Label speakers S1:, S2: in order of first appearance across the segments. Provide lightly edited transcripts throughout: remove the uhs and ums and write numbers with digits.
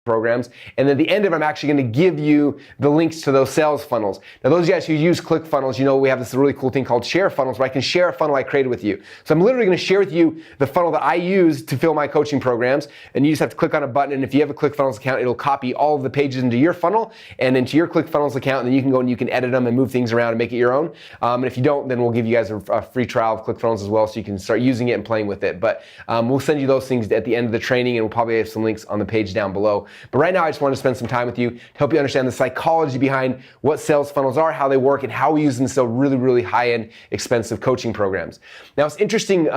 S1: programs. And at the end of it, I'm actually going to give you the links to those sales funnels. Now, those of you guys who use ClickFunnels, you know we have this really cool thing called share funnels where I can share a funnel I created with you. So I'm literally going to share with you the funnel that I use to fill my coaching programs. And you just have to click on a button. And if you have a ClickFunnels account, it'll copy all of the pages into your funnel and into your ClickFunnels account. And then you can go and you can edit them and move things around and make it your own. And if you don't, then we'll give you guys a free trial of ClickFunnels as well so you can start using it and playing with it. But we'll send you those things at the end of the training, and we'll probably have some links on the page down below. But right now, I just want to spend some time with you to help you understand the psychology behind what sales funnels are, how they work, and how we use them to sell really, really high-end, expensive coaching programs. Now, it's interesting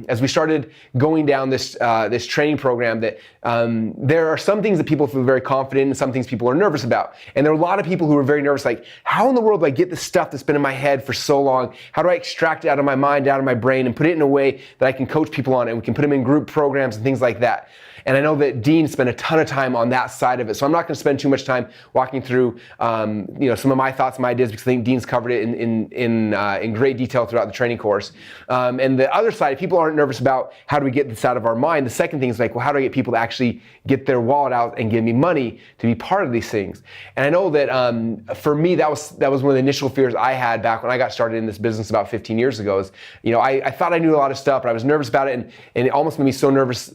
S1: as we started going down this training program that there are some things that people feel very confident in and some things people are nervous about. And there are a lot of people who are very nervous, like, how in the world do I get this stuff that's been in my head for so long? How do I extract it out of my mind, out of my brain, and put it in a way that I can coach people on it, and we can put them in group programs and things like that? And I know that Dean spent a ton of time on that side of it. So I'm not going to spend too much time walking through some of my thoughts and my ideas, because I think Dean's covered it in great detail throughout the training course. And the other side, if people aren't nervous about how do we get this out of our mind, the second thing is like, well, how do I get people to actually get their wallet out and give me money to be part of these things? And I know that for me, that was one of the initial fears I had back when I got started in this business about 15 years ago. Is, I thought I knew a lot of stuff, but I was nervous about it, and it almost made me so nervous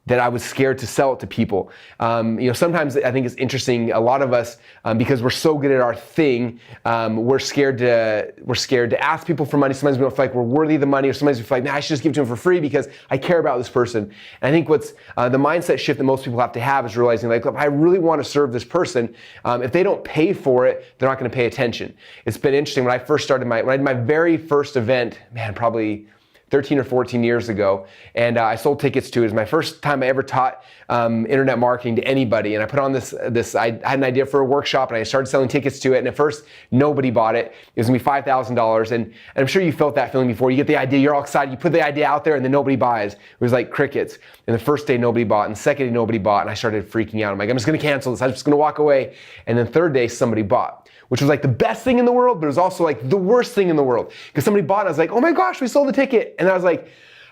S1: that I was scared to sell it to people. Sometimes I think it's interesting. A lot of us, because we're so good at our thing, we're scared to ask people for money. Sometimes we don't feel like we're worthy of the money, or sometimes we feel like, nah, I should just give it to them for free because I care about this person. And I think what's the mindset shift that most people have to have is realizing, like, look, I really want to serve this person. If they don't pay for it, they're not going to pay attention. It's been interesting when I first started when I did my very first event, probably 13 or 14 years ago, and I sold tickets to it. It was my first time I ever taught internet marketing to anybody, and I put on this. I had an idea for a workshop, and I started selling tickets to it, and at first, nobody bought it. It was going to be $5,000, and I'm sure you felt that feeling before. You get the idea, you're all excited, you put the idea out there, and then nobody buys. It was like crickets. And the first day, nobody bought, and the second day, nobody bought, and I started freaking out. I'm like, I'm just going to cancel this. I'm just going to walk away. And then third day, somebody bought, which was like the best thing in the world, but it was also like the worst thing in the world, because somebody bought, and I was like, oh my gosh, we sold the ticket. And I was like,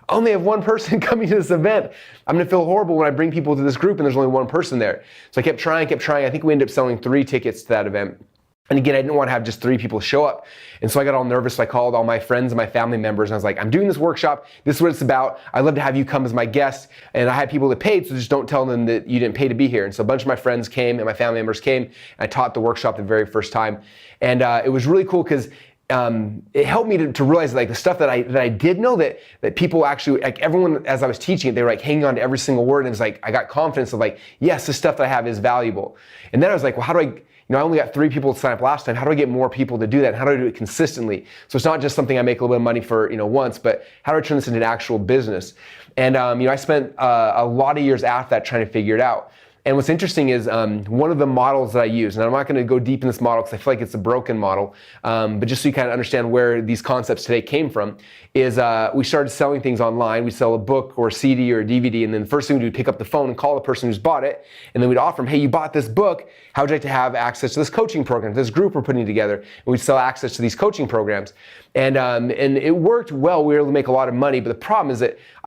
S1: I only have one person coming to this event. I'm gonna feel horrible when I bring people to this group and there's only one person there. So I kept trying. I think we ended up selling 3 tickets to that event. And again, I didn't want to have just 3 people show up. And so I got all nervous. So I called all my friends and my family members, and I was like, I'm doing this workshop. This is what it's about. I'd love to have you come as my guest. And I had people that paid, so just don't tell them that you didn't pay to be here. And so a bunch of my friends came and my family members came. And I taught the workshop the very first time. And it was really cool because it helped me to realize, like, the stuff that I did know that people actually, like, everyone, as I was teaching it, they were like hanging on to every single word. And it was like, I got confidence of like, yes, the stuff that I have is valuable. And then I was like, well, how do I, I only got 3 people to sign up last time. How do I get more people to do that? And how do I do it consistently? So it's not just something I make a little bit of money for, once, but how do I turn this into an actual business? And, I spent a lot of years after that trying to figure it out. And what's interesting is one of the models that I use, and I'm not going to go deep in this model because I feel like it's a broken model, but just so you kind of understand where these concepts today came from, is we started selling things online. We'd sell a book or a CD or a DVD, and then the first thing we'd do, we'd pick up the phone and call the person who's bought it, and then we'd offer them, hey, you bought this book, how would you like to have access to this coaching program, this group we're putting together? And we'd sell access to these coaching programs. And it worked well. We were able to make a lot of money, but the problem is that